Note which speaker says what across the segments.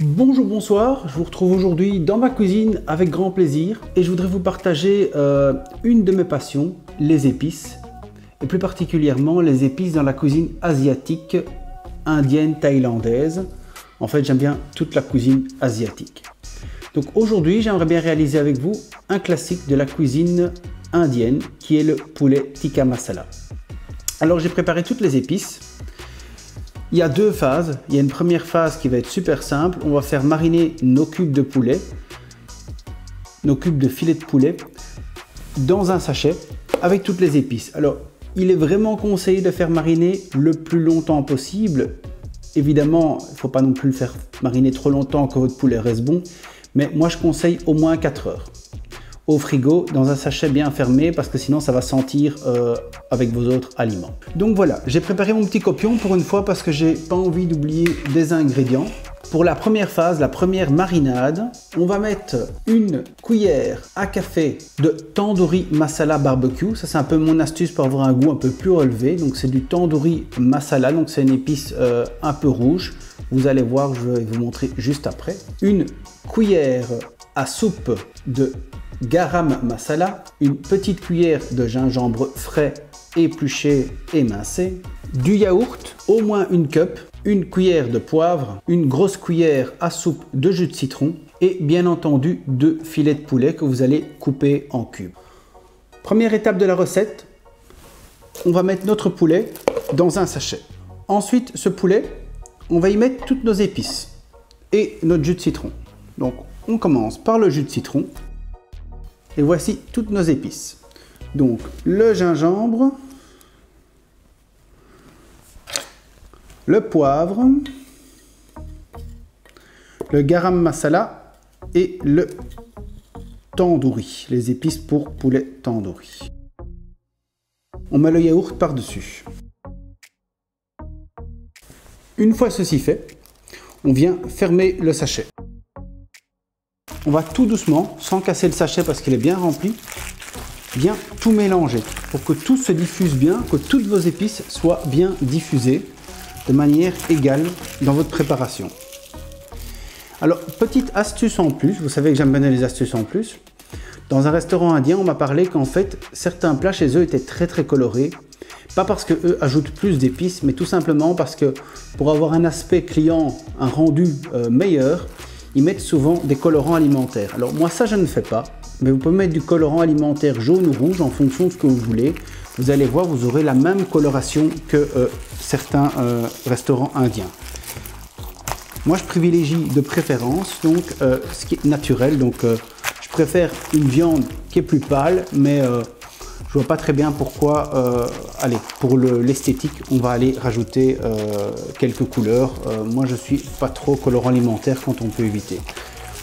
Speaker 1: Bonjour, bonsoir, je vous retrouve aujourd'hui dans ma cuisine avec grand plaisir et je voudrais vous partager une de mes passions, les épices, et plus particulièrement les épices dans la cuisine asiatique, indienne, thaïlandaise. En fait, j'aime bien toute la cuisine asiatique. Donc aujourd'hui, j'aimerais bien réaliser avec vous un classique de la cuisine indienne qui est le poulet tikka masala. Alors j'ai préparé toutes les épices. Il y a deux phases. Il y a une première phase qui va être super simple. On va faire mariner nos cubes de poulet, nos cubes de filet de poulet, dans un sachet avec toutes les épices. Alors, il est vraiment conseillé de faire mariner le plus longtemps possible. Évidemment, il ne faut pas non plus le faire mariner trop longtemps que votre poulet reste bon. Mais moi, je conseille au moins 4 heures. Au frigo, dans un sachet bien fermé, parce que sinon ça va sentir avec vos autres aliments. Donc voilà, j'ai préparé mon petit copion pour une fois parce que j'ai pas envie d'oublier des ingrédients. Pour la première phase, la première marinade, on va mettre une cuillère à café de tandoori masala barbecue. Ça c'est un peu mon astuce pour avoir un goût un peu plus relevé. Donc c'est du tandoori masala, donc c'est une épice un peu rouge. Vous allez voir, je vais vous montrer juste après. Une cuillère à soupe de garam masala, une petite cuillère de gingembre frais, épluché, émincé, du yaourt, au moins une cup, une cuillère de poivre, une grosse cuillère à soupe de jus de citron et bien entendu 2 filets de poulet que vous allez couper en cubes. Première étape de la recette, on va mettre notre poulet dans un sachet. Ensuite, ce poulet, on va y mettre toutes nos épices et notre jus de citron. Donc, on commence par le jus de citron. Et voici toutes nos épices. Donc le gingembre, le poivre, le garam masala et le tandoori, les épices pour poulet tandoori. On met le yaourt par-dessus. Une fois ceci fait, on vient fermer le sachet. On va tout doucement, sans casser le sachet parce qu'il est bien rempli, bien tout mélanger pour que tout se diffuse bien, que toutes vos épices soient bien diffusées de manière égale dans votre préparation. Alors, petite astuce en plus, vous savez que j'aime bien les astuces en plus. Dans un restaurant indien, on m'a parlé qu'en fait, certains plats chez eux étaient très colorés. Pas parce qu'eux ajoutent plus d'épices, mais tout simplement parce que pour avoir un aspect client, un rendu meilleur, ils mettent souvent des colorants alimentaires. Alors moi ça je ne fais pas, mais vous pouvez mettre du colorant alimentaire jaune ou rouge en fonction de ce que vous voulez. Vous allez voir, vous aurez la même coloration que certains restaurants indiens. Moi je privilégie de préférence donc ce qui est naturel. Donc je préfère une viande qui est plus pâle, mais je vois pas très bien pourquoi, allez, pour l'esthétique, on va aller rajouter quelques couleurs. Moi, je suis pas trop colorant alimentaire quand on peut éviter.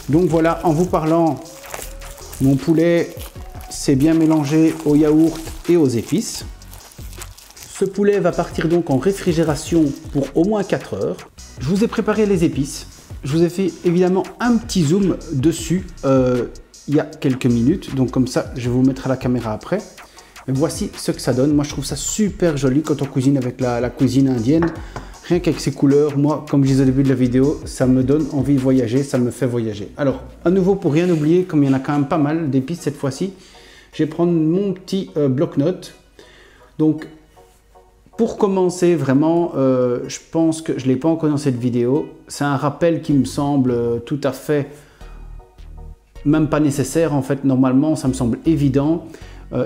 Speaker 1: Donc voilà, en vous parlant, mon poulet s'est bien mélangé au yaourt et aux épices. Ce poulet va partir donc en réfrigération pour au moins 4 heures. Je vous ai préparé les épices. Je vous ai fait évidemment un petit zoom dessus il y a quelques minutes. Donc comme ça, je vais vous mettre à la caméra après. Et voici ce que ça donne. Moi, je trouve ça super joli quand on cuisine avec la cuisine indienne. Rien qu'avec ces couleurs, moi, comme je disais au début de la vidéo, ça me donne envie de voyager, ça me fait voyager. Alors, à nouveau, pour rien oublier, comme il y en a quand même pas mal d'épices cette fois-ci, je vais prendre mon petit bloc-notes. Donc, pour commencer, vraiment, je pense que je ne l'ai pas encore dans cette vidéo. C'est un rappel qui me semble tout à fait, même pas nécessaire, en fait. Normalement, ça me semble évident.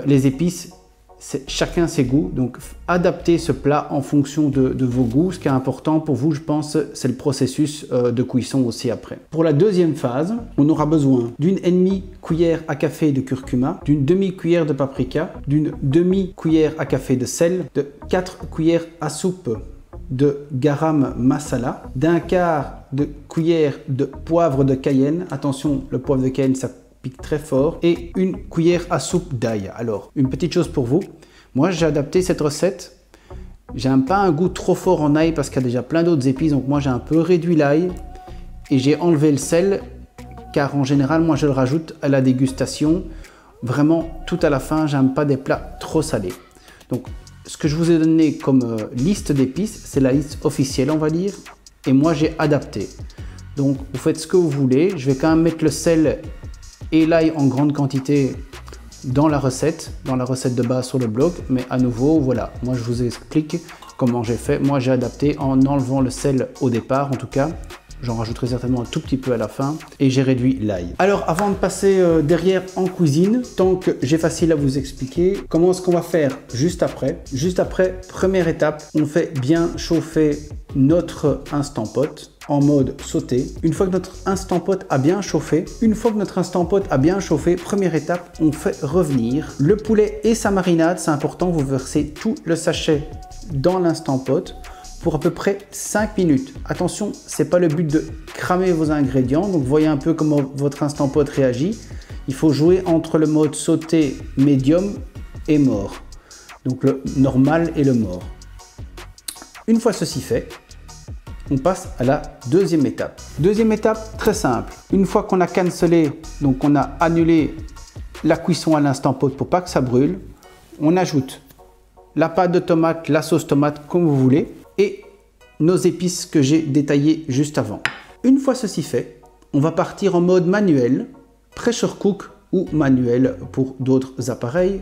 Speaker 1: Les épices, c'est chacun ses goûts, donc adaptez ce plat en fonction de vos goûts. Ce qui est important pour vous, je pense, c'est le processus de cuisson aussi après. Pour la deuxième phase, on aura besoin d'une demi-cuillère à café de curcuma, d'une demi-cuillère de paprika, d'une demi-cuillère à café de sel, de 4 cuillères à soupe de garam masala, d'un quart de cuillère de poivre de Cayenne. Attention, le poivre de Cayenne, ça pique très fort, et une cuillère à soupe d'ail. Alors, une petite chose pour vous, moi j'ai adapté cette recette, j'aime pas un goût trop fort en ail parce qu'il y a déjà plein d'autres épices, donc moi j'ai un peu réduit l'ail et j'ai enlevé le sel car en général moi je le rajoute à la dégustation, vraiment tout à la fin. J'aime pas des plats trop salés. Donc ce que je vous ai donné comme liste d'épices, c'est la liste officielle on va dire, et moi j'ai adapté. Donc vous faites ce que vous voulez. Je vais quand même mettre le sel et l'ail en grande quantité dans la recette de base sur le blog. Mais à nouveau, voilà, moi je vous explique comment j'ai fait. Moi j'ai adapté en enlevant le sel au départ en tout cas. J'en rajouterai certainement un tout petit peu à la fin et j'ai réduit l'ail. Alors avant de passer derrière en cuisine, tant que j'ai facile à vous expliquer, comment est-ce qu'on va faire juste après? Juste après, première étape, on fait bien chauffer notre Instant Pot en mode sauté. Une fois que notre Instant Pot a bien chauffé, première étape, on fait revenir le poulet et sa marinade. C'est important, vous versez tout le sachet dans l'Instant Pot pour à peu près 5 minutes. Attention, c'est pas le but de cramer vos ingrédients, donc voyez un peu comment votre Instant Pot réagit. Il faut jouer entre le mode sauté, médium et mort. Donc le normal et le mort. Une fois ceci fait, on passe à la deuxième étape. Deuxième étape, très simple. Une fois qu'on a cancellé, donc on a annulé la cuisson à l'Instant Pot pour pas que ça brûle, on ajoute la pâte de tomate, la sauce tomate, comme vous voulez, et nos épices que j'ai détaillées juste avant. Une fois ceci fait, on va partir en mode manuel, pressure cook ou manuel pour d'autres appareils,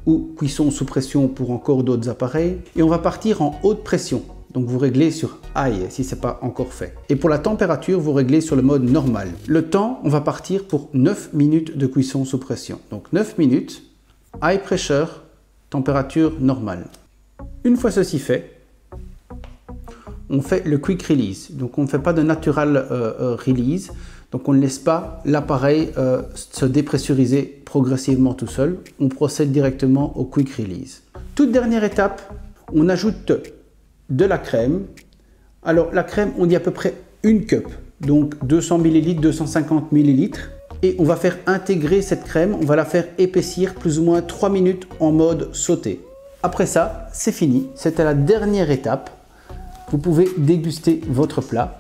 Speaker 1: ou cuisson sous pression pour encore d'autres appareils. Et on va partir en haute pression. Donc vous réglez sur high si ce n'est pas encore fait. Et pour la température, vous réglez sur le mode normal. Le temps, on va partir pour 9 minutes de cuisson sous pression. Donc 9 minutes, high pressure, température normale. Une fois ceci fait, on fait le quick release. Donc on ne fait pas de natural release. Donc on ne laisse pas l'appareil se dépressuriser progressivement tout seul. On procède directement au quick release. Toute dernière étape, on ajoute de la crème. Alors la crème, on dit à peu près une cup. Donc 200 ml, 250 ml. Et on va faire intégrer cette crème. On va la faire épaissir plus ou moins 3 minutes en mode sauté. Après ça, c'est fini. C'était la dernière étape. Vous pouvez déguster votre plat.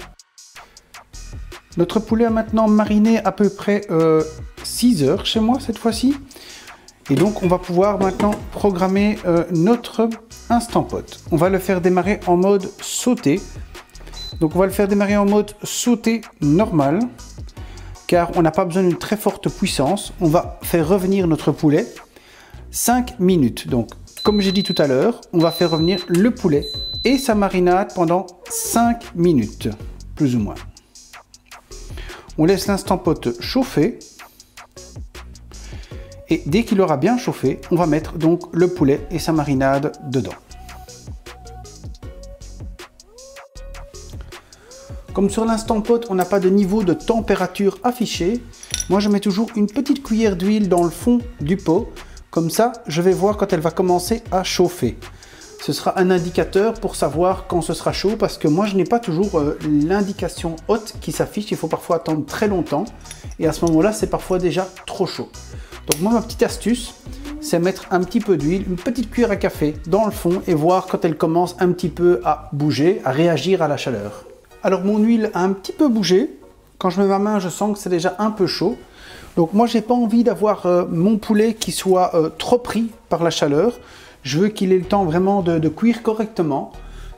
Speaker 1: Notre poulet a maintenant mariné à peu près 6 heures chez moi cette fois-ci. Et donc on va pouvoir maintenant programmer notre Instant Pot. On va le faire démarrer en mode sauté. Donc on va le faire démarrer en mode sauté normal. Car on n'a pas besoin d'une très forte puissance. On va faire revenir notre poulet 5 minutes. Donc comme j'ai dit tout à l'heure, on va faire revenir le poulet et sa marinade pendant 5 minutes, plus ou moins. On laisse l'Instant Pot chauffer. Et dès qu'il aura bien chauffé, on va mettre donc le poulet et sa marinade dedans. Comme sur l'Instant Pot, on n'a pas de niveau de température affiché. Moi, je mets toujours une petite cuillère d'huile dans le fond du pot. Comme ça, je vais voir quand elle va commencer à chauffer. Ce sera un indicateur pour savoir quand ce sera chaud parce que moi, je n'ai pas toujours l'indication haute qui s'affiche. Il faut parfois attendre très longtemps et à ce moment-là, c'est parfois déjà trop chaud. Donc moi, ma petite astuce, c'est mettre un petit peu d'huile, une petite cuillère à café dans le fond et voir quand elle commence un petit peu à bouger, à réagir à la chaleur. Alors mon huile a un petit peu bougé. Quand je mets ma main, je sens que c'est déjà un peu chaud. Donc moi, j'ai pas envie d'avoir mon poulet qui soit trop pris par la chaleur. Je veux qu'il ait le temps vraiment de cuire correctement.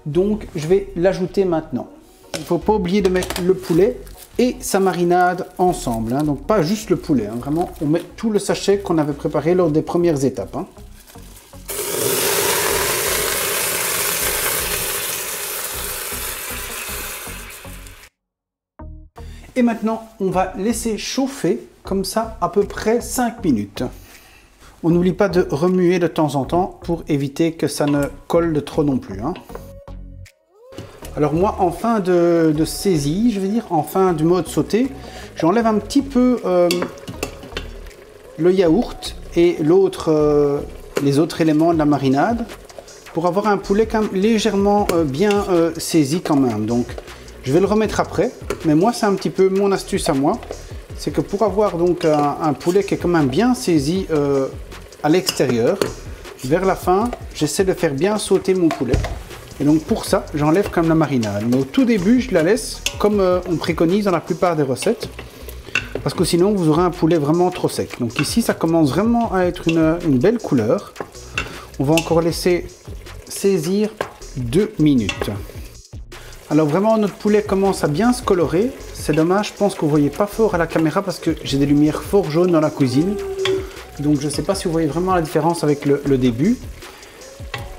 Speaker 1: Donc je vais l'ajouter maintenant. Il ne faut pas oublier de mettre le poulet et sa marinade ensemble. Hein. Donc pas juste le poulet. Hein. Vraiment, on met tout le sachet qu'on avait préparé lors des premières étapes. Hein. Et maintenant, on va laisser chauffer comme ça à peu près 5 minutes. On n'oublie pas de remuer de temps en temps pour éviter que ça ne colle de trop non plus. Hein. Alors moi, en fin de saisie, je veux dire, en fin du mode sauté, j'enlève un petit peu le yaourt et les autres éléments de la marinade pour avoir un poulet quand même légèrement bien saisi quand même. Donc, je vais le remettre après, mais moi, c'est un petit peu mon astuce à moi. C'est que pour avoir donc un poulet qui est quand même bien saisi à l'extérieur, vers la fin, j'essaie de faire bien sauter mon poulet. Et donc pour ça, j'enlève quand même la marinade. Mais au tout début, je la laisse comme on préconise dans la plupart des recettes. Parce que sinon, vous aurez un poulet vraiment trop sec. Donc ici, ça commence vraiment à être une belle couleur. On va encore laisser saisir 2 minutes. Alors vraiment, notre poulet commence à bien se colorer. C'est dommage, je pense que vous ne voyez pas fort à la caméra parce que j'ai des lumières fort jaunes dans la cuisine. Donc je ne sais pas si vous voyez vraiment la différence avec le début.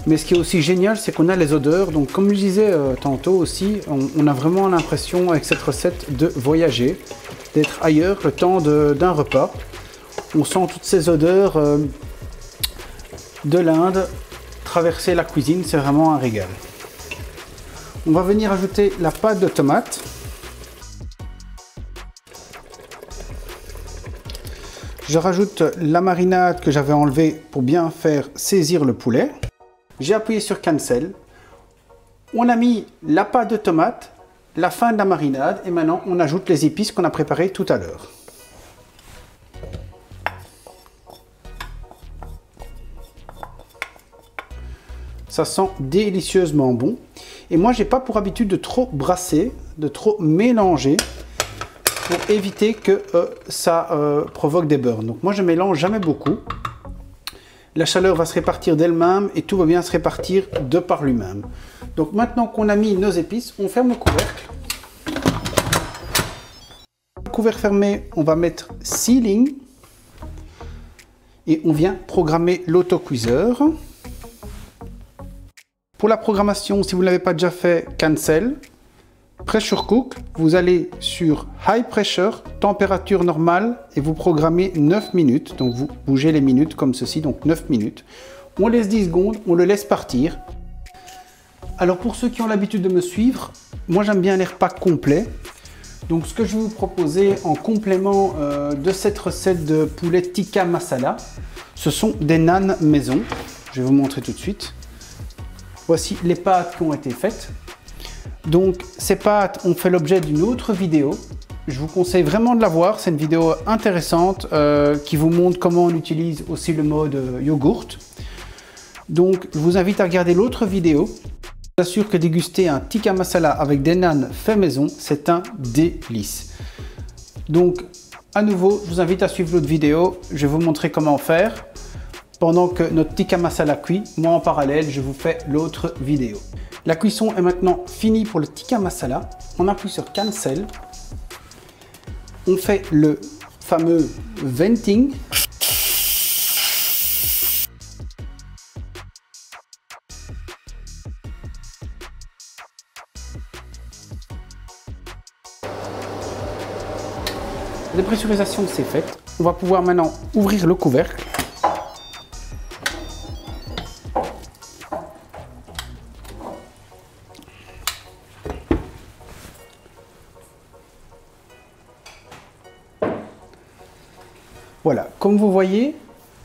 Speaker 1: Mais ce qui est aussi génial, c'est qu'on a les odeurs. Donc comme je disais tantôt aussi, on a vraiment l'impression avec cette recette de voyager, d'être ailleurs le temps d'un repas. On sent toutes ces odeurs de l'Inde traverser la cuisine, c'est vraiment un régal. On va venir ajouter la pâte de tomate. Je rajoute la marinade que j'avais enlevée pour bien faire saisir le poulet. J'ai appuyé sur Cancel. On a mis la pâte de tomate, la fin de la marinade et maintenant on ajoute les épices qu'on a préparées tout à l'heure. Ça sent délicieusement bon. Et moi, j'ai pas pour habitude de trop brasser, de trop mélanger pour éviter que ça provoque des burns. Donc moi, je mélange jamais beaucoup. La chaleur va se répartir d'elle-même et tout va bien se répartir de par lui-même. Donc maintenant qu'on a mis nos épices, on ferme le couvercle. Le couvercle fermé, on va mettre Sealing et on vient programmer l'autocuiseur. Pour la programmation, si vous ne l'avez pas déjà fait, Cancel, Pressure Cook, vous allez sur High Pressure, température normale et vous programmez 9 minutes. Donc vous bougez les minutes comme ceci, donc 9 minutes. On laisse 10 secondes, on le laisse partir. Alors pour ceux qui ont l'habitude de me suivre, moi j'aime bien les repas complets. Donc ce que je vais vous proposer en complément de cette recette de poulet tikka masala, ce sont des naans maison. Je vais vous montrer tout de suite. Voici les pâtes qui ont été faites. Donc ces pâtes ont fait l'objet d'une autre vidéo. Je vous conseille vraiment de la voir. C'est une vidéo intéressante qui vous montre comment on utilise aussi le mode yogourt. Donc je vous invite à regarder l'autre vidéo. Je vous assure que déguster un tikka masala avec des naans fait maison, c'est un délice. Donc à nouveau, je vous invite à suivre l'autre vidéo. Je vais vous montrer comment faire. Pendant que notre tikka masala cuit, moi en parallèle, je vous fais l'autre vidéo. La cuisson est maintenant finie pour le tikka masala. On appuie sur Cancel. On fait le fameux venting. La dépressurisation c'est fait. On va pouvoir maintenant ouvrir le couvercle. Voilà, comme vous voyez,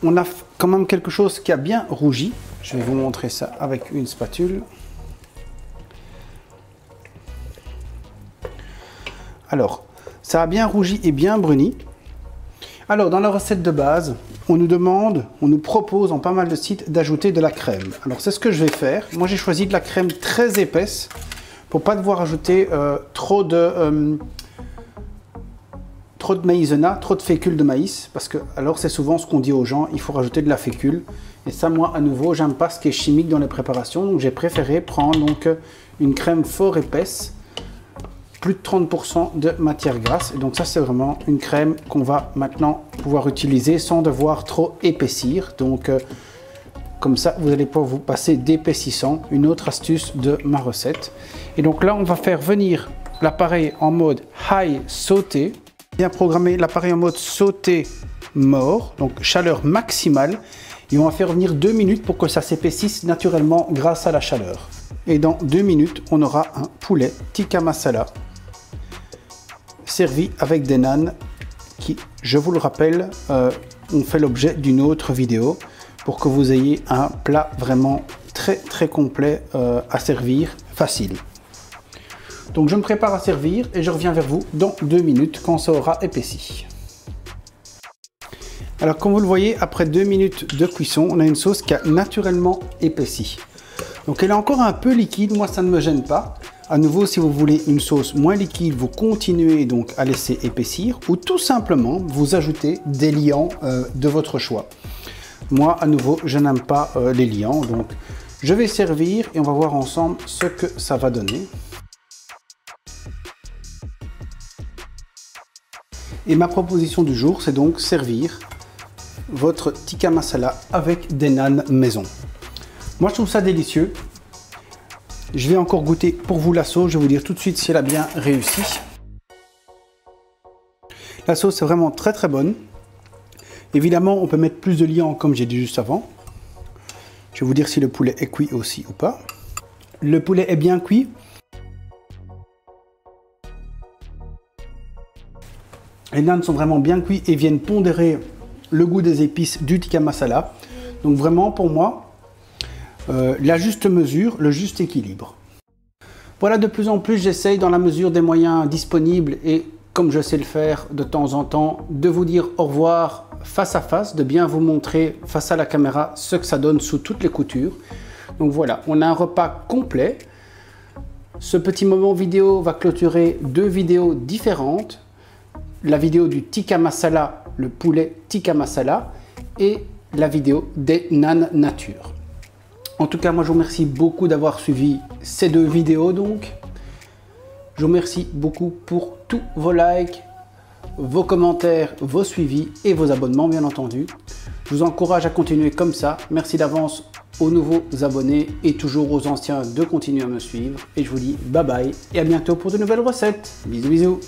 Speaker 1: on a quand même quelque chose qui a bien rougi. Je vais vous montrer ça avec une spatule. Alors, ça a bien rougi et bien bruni. Alors, dans la recette de base, on nous propose en pas mal de sites d'ajouter de la crème. Alors, c'est ce que je vais faire. Moi, j'ai choisi de la crème très épaisse pour pas devoir ajouter trop de maïzena, trop de fécule de maïs, parce que alors c'est souvent ce qu'on dit aux gens, il faut rajouter de la fécule. Et ça, moi, à nouveau, j'aime pas ce qui est chimique dans les préparations, donc j'ai préféré prendre donc une crème fort épaisse, plus de 30% de matière grasse. Et donc ça, c'est vraiment une crème qu'on va maintenant pouvoir utiliser sans devoir trop épaissir. Donc comme ça, vous n'allez pas vous passer d'épaississant. Une autre astuce de ma recette. Et donc là, on va faire venir l'appareil en mode high sauté. Bien programmer l'appareil en mode sauté mort, donc chaleur maximale. Et on va faire venir 2 minutes pour que ça s'épaississe naturellement grâce à la chaleur. Et dans 2 minutes, on aura un poulet tikka masala servi avec des naans qui, je vous le rappelle, ont fait l'objet d'une autre vidéo pour que vous ayez un plat vraiment très complet à servir, facile. Donc je me prépare à servir et je reviens vers vous dans 2 minutes quand ça aura épaissi. Alors comme vous le voyez, après 2 minutes de cuisson, on a une sauce qui a naturellement épaissi. Donc elle est encore un peu liquide, moi ça ne me gêne pas. À nouveau, si vous voulez une sauce moins liquide, vous continuez donc à laisser épaissir ou tout simplement vous ajoutez des liants de votre choix. Moi, à nouveau, je n'aime pas les liants, donc je vais servir et on va voir ensemble ce que ça va donner. Et ma proposition du jour, c'est donc servir votre tikka masala avec des nanes maison. Moi, je trouve ça délicieux. Je vais encore goûter pour vous la sauce. Je vais vous dire tout de suite si elle a bien réussi. La sauce est vraiment très très bonne. Évidemment, on peut mettre plus de liant comme j'ai dit juste avant. Je vais vous dire si le poulet est cuit aussi ou pas. Le poulet est bien cuit. Les nanes sont vraiment bien cuits et viennent pondérer le goût des épices du tikka masala. Donc vraiment pour moi, la juste mesure, le juste équilibre. Voilà, de plus en plus j'essaye dans la mesure des moyens disponibles et comme je sais le faire de temps en temps, de vous dire au revoir face à face, de bien vous montrer face à la caméra ce que ça donne sous toutes les coutures. Donc voilà, on a un repas complet. Ce petit moment vidéo va clôturer 2 vidéos différentes. La vidéo du tikka masala, le poulet tikka masala, et la vidéo des nanes nature. En tout cas, moi je vous remercie beaucoup d'avoir suivi ces 2 vidéos donc. Je vous remercie beaucoup pour tous vos likes, vos commentaires, vos suivis et vos abonnements bien entendu. Je vous encourage à continuer comme ça. Merci d'avance aux nouveaux abonnés et toujours aux anciens de continuer à me suivre. Et je vous dis bye bye et à bientôt pour de nouvelles recettes. Bisous bisous.